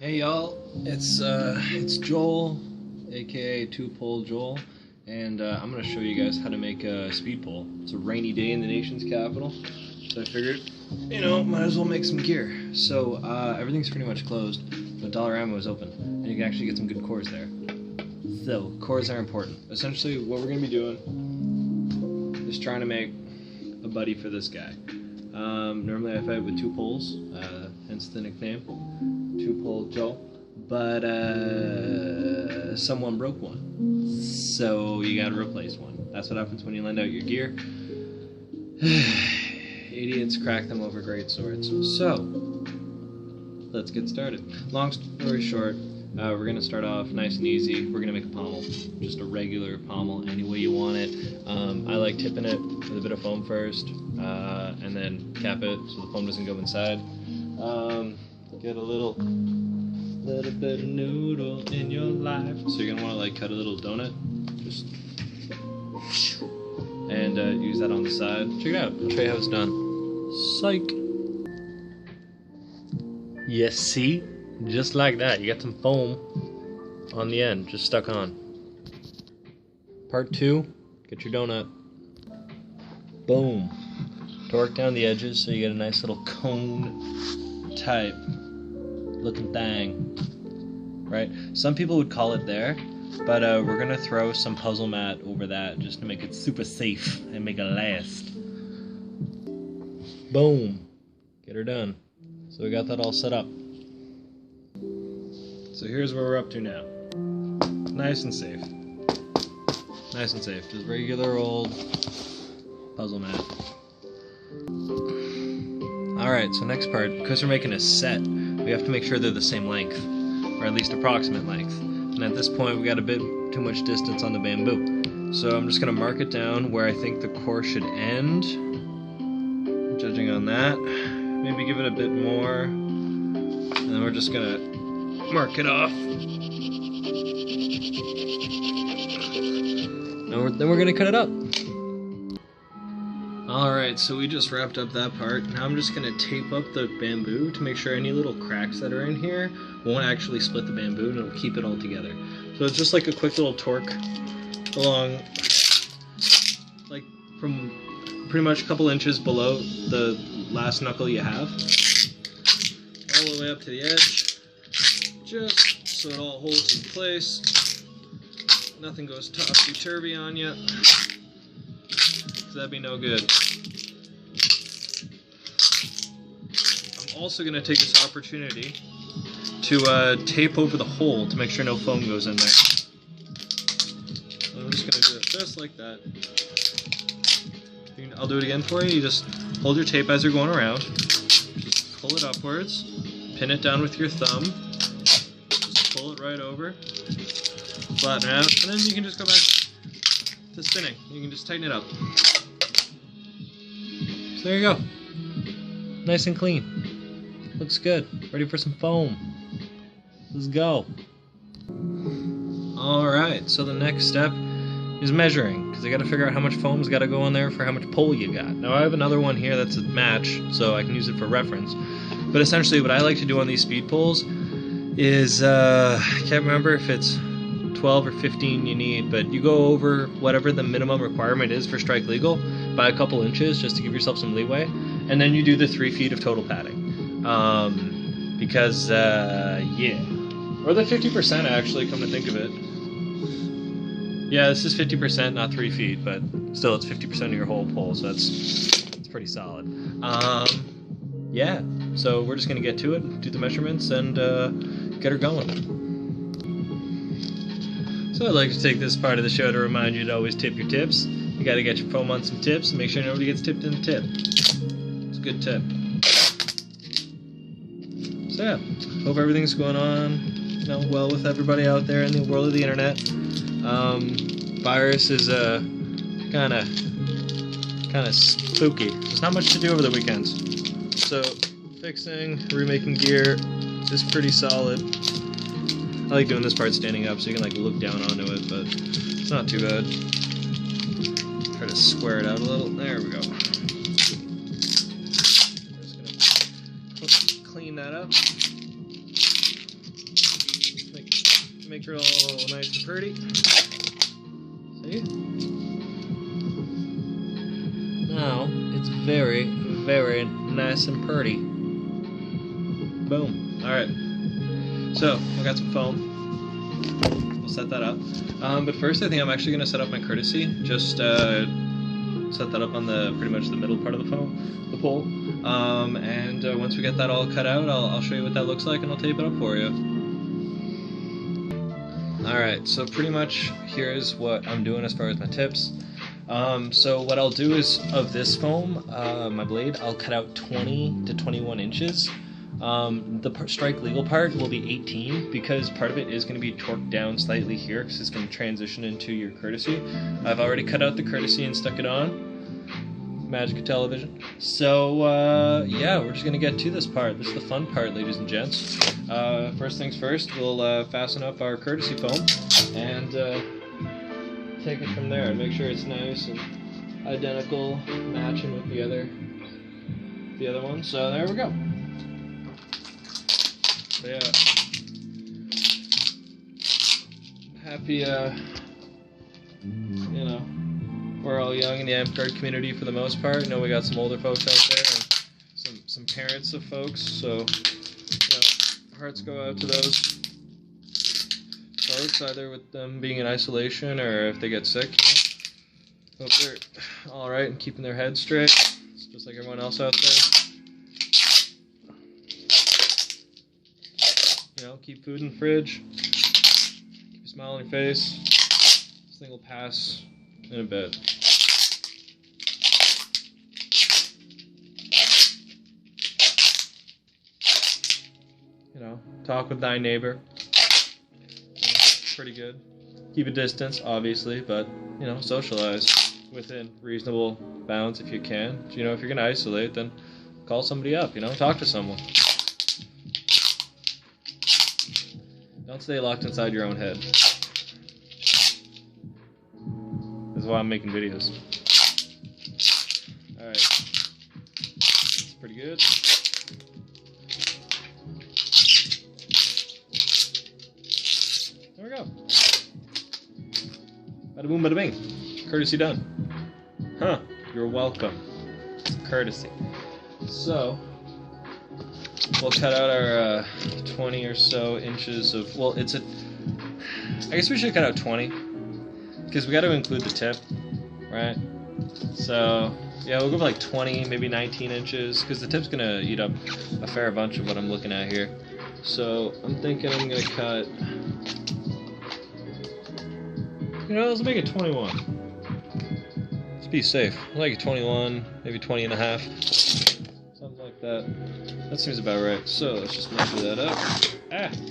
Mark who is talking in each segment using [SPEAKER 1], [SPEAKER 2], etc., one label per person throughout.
[SPEAKER 1] Hey y'all, it's Joel, aka Two Pole Joel, and I'm gonna show you guys how to make a speed pole. It's a rainy day in the nation's capital, so I figured, might as well make some gear. So everything's pretty much closed, but Dollarama is open, and you can actually get some good cores there. So cores are important. Essentially, what we're gonna be doing is trying to make a buddy for this guy. Normally I fight with two poles, hence the nickname. Two Pole Joe, but someone broke one, so you gotta replace one. That's what happens when you lend out your gear. Idiots crack them over great swords. So let's get started. Long story short, we're gonna start off nice and easy. We're gonna make a pommel, just a regular pommel, any way you want it. I like tipping it with a bit of foam first, and then cap it so the foam doesn't go inside. Get a little bit of noodle in your life. So you're gonna want to cut a little donut, just and use that on the side. Check it out. I'll show you how it's done. Psych. Yes, see, just like that. You got some foam on the end, just stuck on. Part 2. Get your donut. Boom. Torque down the edges so you get a nice little cone type looking thing, right? Some people would call it there, but we're gonna throw some puzzle mat over that just to make it super safe and make it last. Boom. Get her done. So we got that all set up. So here's where we're up to now. Nice and safe. Nice and safe. Just regular old puzzle mat. Alright, so next part, because we're making a set, we have to make sure they're the same length, or at least approximate length. And at this point, we got a bit too much distance on the bamboo. So I'm just going to mark it down where I think the core should end, judging on that. Maybe give it a bit more, and then we're just going to mark it off. And then we're going to cut it up. Alright, so we just wrapped up that part. Now I'm just going to tape up the bamboo to make sure any little cracks that are in here won't actually split the bamboo, and it'll keep it all together. So it's just like a quick little torque along, like from pretty much a couple inches below the last knuckle you have, all the way up to the edge, just so it all holds in place. Nothing goes topsy-turvy on you. That'd be no good. I'm also going to take this opportunity to tape over the hole to make sure no foam goes in there. I'm just going to do it just like that. I'll do it again for you. You just hold your tape as you're going around. Just pull it upwards. Pin it down with your thumb. Just pull it right over. Flatten it out. And then you can just go back to spinning. You can just tighten it up. So there you go. Nice and clean. Looks good. Ready for some foam. Let's go. Alright, so the next step is measuring, because I got to figure out how much foam's got to go on there for how much pole you got. Now I have another one here that's a match, so I can use it for reference. But essentially what I like to do on these speed poles is, I can't remember if it's 12 or 15 you need, but you go over whatever the minimum requirement is for strike legal by a couple inches just to give yourself some leeway, and then you do the 3 feet of total padding. Because, yeah. Or the 50% actually, come to think of it. Yeah, this is 50%, not 3 feet, but still it's 50% of your whole pole, so it's pretty solid. Yeah, so we're just going to get to it, do the measurements, and get her going. So I'd like to take this part of the show to remind you to always tip your tips. You gotta get your foam on some tips and make sure nobody gets tipped in the tip. It's a good tip. So yeah, hope everything's going on, well with everybody out there in the world of the internet. Virus is kind of spooky. There's not much to do over the weekends. So fixing, remaking gear is pretty solid. I like doing this part standing up so you can look down onto it, but it's not too bad. Try to square it out a little. There we go. Just gonna clean that up. make her all nice and pretty. See? Now it's very, very nice and pretty. Boom. Alright. So, I got some foam. We'll set that up. But first I think I'm actually going to set up my courtesy. Just set that up on pretty much the middle part of the pole. And once we get that all cut out, I'll show you what that looks like and I'll tape it up for you. Alright, so pretty much here's what I'm doing as far as my tips. So what I'll do is, of this foam, my blade, I'll cut out 20 to 21 inches. The strike legal part will be 18 because part of it is going to be torqued down slightly here because it's going to transition into your courtesy. I've already cut out the courtesy and stuck it on. Magic of television. So yeah, we're just going to get to this part. This is the fun part, ladies and gents. First things first, we'll fasten up our courtesy foam and take it from there and make sure it's nice and identical, matching with the other one. So there we go. So yeah, happy, you know, we're all young in the Amtgard community for the most part. I know we got some older folks out there and some parents of folks, so you know, hearts go out to those folks, either with them being in isolation or if they get sick. You know. Hope they're alright and keeping their heads straight. It's just like everyone else out there. You know, keep food in the fridge, keep a smile on your face. This thing will pass in a bit. You know, talk with thy neighbor. Pretty good. Keep a distance, obviously, but, you know, socialize within reasonable bounds if you can. You know, if you're going to isolate, then call somebody up, you know, talk to someone. Don't stay locked inside your own head. This is why I'm making videos. Alright. That's pretty good. There we go. Bada boom, bada bing. Courtesy done. Huh. You're welcome. Courtesy. So, we'll cut out our 20 or so inches of, well, I guess we should cut out 20, because we got to include the tip, right? So, yeah, we'll go for like 20, maybe 19 inches, because the tip's going to eat up a fair bunch of what I'm looking at here. So, I'm thinking I'm going to cut, you know, let's make it 21. Let's be safe. I'll make it 21, maybe 20 and a half. Something like that. That seems about right. So let's just measure that up.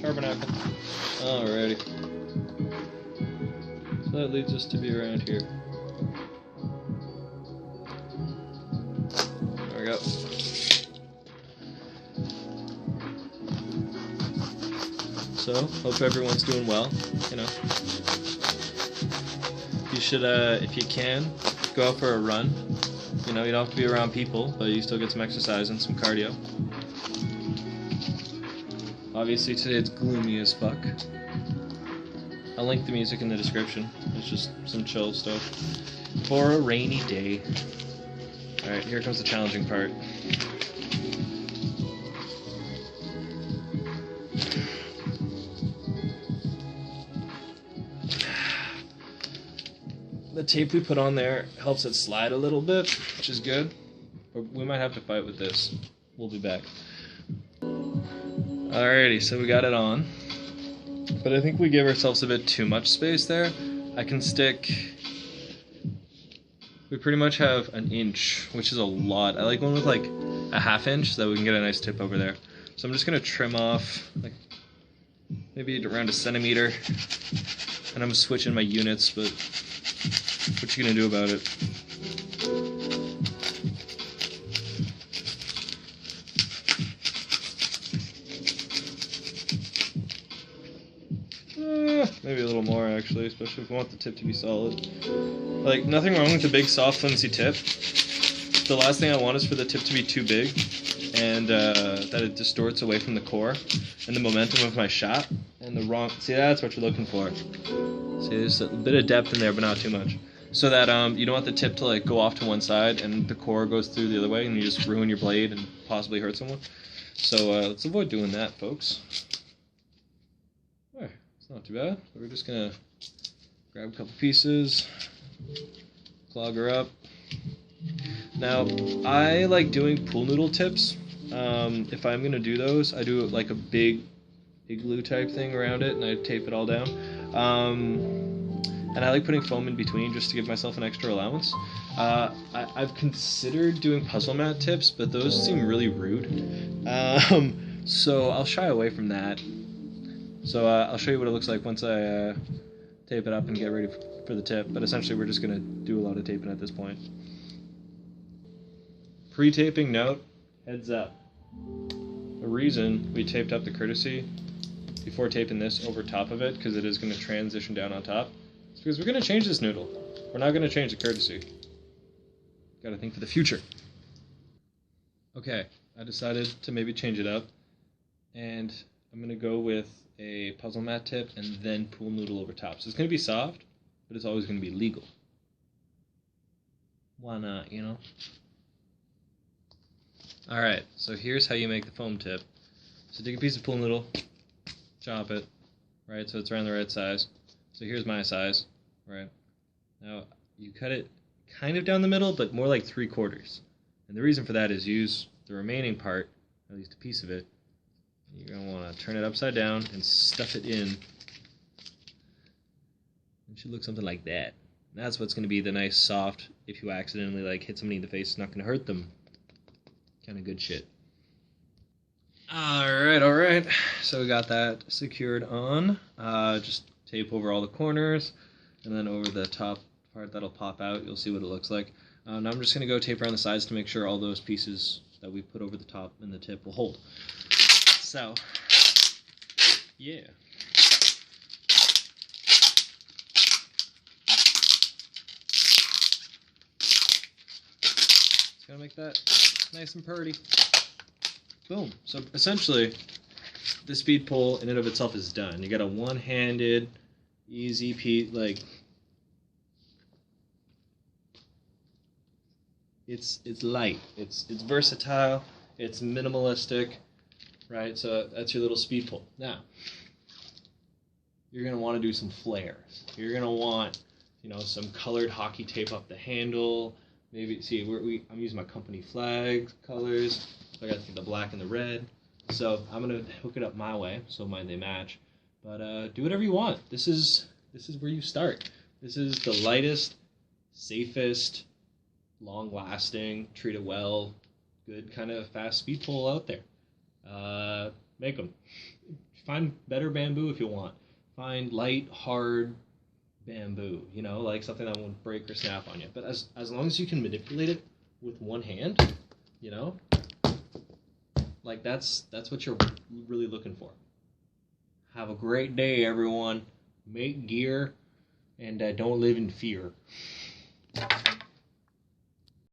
[SPEAKER 1] Tabernacle. Alrighty. So that leads us to be around here. There we go. So, hope everyone's doing well, you know. You should, if you can, go out for a run. You know, you don't have to be around people, but you still get some exercise and some cardio. Obviously today it's gloomy as fuck. I'll link the music in the description. It's just some chill stuff for a rainy day. Alright, here comes the challenging part. The tape we put on there helps it slide a little bit, which is good. But we might have to fight with this. We'll be back. Alrighty, so we got it on. But I think we give ourselves a bit too much space there. I can stick... We pretty much have an inch, which is a lot. I like one with like a half inch so that we can get a nice tip over there. So I'm just going to trim off like maybe around a centimeter. And I'm switching my units, but what you gonna do about it? Maybe a little more actually, especially if we want the tip to be solid. Like, nothing wrong with the big, soft, flimsy tip. The last thing I want is for the tip to be too big and that it distorts away from the core and the momentum of my shot. and the wrong. See, that's what you're looking for. See, there's a bit of depth in there, but not too much. So that you don't want the tip to like go off to one side and the core goes through the other way, and you just ruin your blade and possibly hurt someone. So let's avoid doing that, folks. Alright, it's not too bad. So we're just gonna grab a couple pieces, clog her up. Now, I like doing pool noodle tips. If I'm gonna do those, I do like a big igloo type thing around it, and I tape it all down. And I like putting foam in between just to give myself an extra allowance. I've considered doing puzzle mat tips, but those seem really rude. So I'll shy away from that. So I'll show you what it looks like once I tape it up and get ready for the tip. But essentially we're just going to do a lot of taping at this point. Pre-taping note, heads up. The reason we taped up the courtesy before taping this over top of it, because it is going to transition down on top, is because we're going to change this noodle. We're not going to change the courtesy. Got to think for the future. Okay, I decided to maybe change it up, and I'm going to go with a puzzle mat tip and then pool noodle over top. So it's going to be soft, but it's always going to be legal. Why not, you know? Alright, so here's how you make the foam tip. So take a piece of pool noodle, chop it, right, so it's around the right size. So here's my size, right? Now, you cut it kind of down the middle, but more like 3/4. And the reason for that is use the remaining part, at least a piece of it. You're going to want to turn it upside down and stuff it in. It should look something like that. And that's what's going to be the nice, soft, if you accidentally like hit somebody in the face, it's not going to hurt them. Kind of good shit. Alright. So we got that secured on. Just tape over all the corners, and then over the top part that'll pop out, you'll see what it looks like. Now I'm just going to go tape around the sides to make sure all those pieces that we put over the top and the tip will hold. So, yeah. Just gonna make that nice and purty. Boom. So essentially, the speed pull in and of itself is done. You got a one-handed, easy piece, like it's light, it's versatile, it's minimalistic, right? So that's your little speed pull. Now, you're gonna want to do some flares. You're gonna want, you know, some colored hockey tape up the handle. Maybe see, I'm using my company flag colors. So I got the black and the red. So I'm gonna hook it up my way, so they match. But do whatever you want. This is where you start. This is the lightest, safest, long-lasting, treat it well, good kind of fast speed pull out there. Make them. Find better bamboo if you want. Find light, hard bamboo. You know, like something that won't break or snap on you. But as long as you can manipulate it with one hand, you know, like that's what you're really looking for. Have a great day, everyone. Make gear, and don't live in fear.